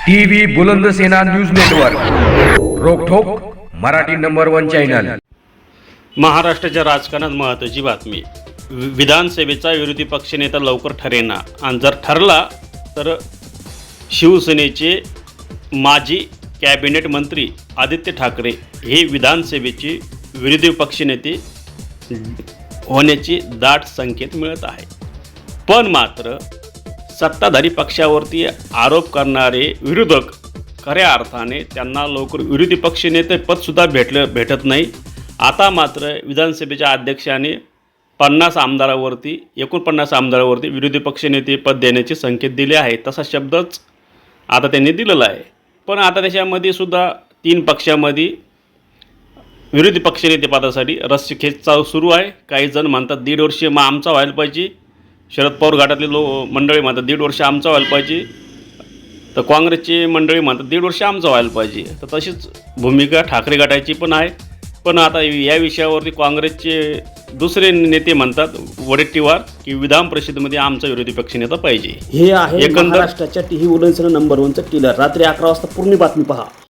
TV Bulandsena news network, रोकठोक Marathi number 1 channel. महाराष्ट्राच्या राजकारणात महत्त्वाची बातमी. विधानसभेचा विरोधी पक्षनेता लवकर ठरेना, आणि जर ठरला तर शिवसेनेचे माजी कॅबिनेट मंत्री आदित्य ठाकरे हे विधानसभेचे विरोधी पक्षनेते होण्याचे दाट संकेत मिळत आहे. पण मात्र सत्ताधारी पक्षावरती आरोप करणारे विरोधक खऱ्या अर्थाने त्यांना लवकर विरोधी पक्षनेते पदसुद्धा भेटत नाही. आता मात्र विधानसभेच्या अध्यक्षाने 49 आमदारावरती विरोधी पक्षनेते पद देण्याचे संकेत दिले आहेत. तसा शब्दच आता त्यांनी दिलेला आहे. पण आता त्याच्यामध्ये सुद्धा 3 पक्षामध्ये विरोधी पक्षनेते पदासाठी रस्सीखेच सुरू आहे. काही जण म्हणतात 1.5 वर्ष मग आमचा व्हायला पाहिजे. शरद पवार गटातले मंडळी म्हणतात 1.5 वर्ष आमचा व्हायला पाहिजे. तर काँग्रेसचे मंडळी म्हणतात 1.5 वर्ष आमचा व्हायला पाहिजे. तर तशीच भूमिका ठाकरे गटाची पण आहे. पण आता या विषयावरती काँग्रेसचे दुसरे नेते म्हणतात वडेट्टीवार की विधान परिषदेमध्ये आमचा विरोधी पक्षनेता पाहिजे. हे आहे महाराष्ट्राच्या टीव्ही बुलंदसेना नंबर 1चं टीलर. रात्री 11 वाजता पूर्ण बातमी पहा.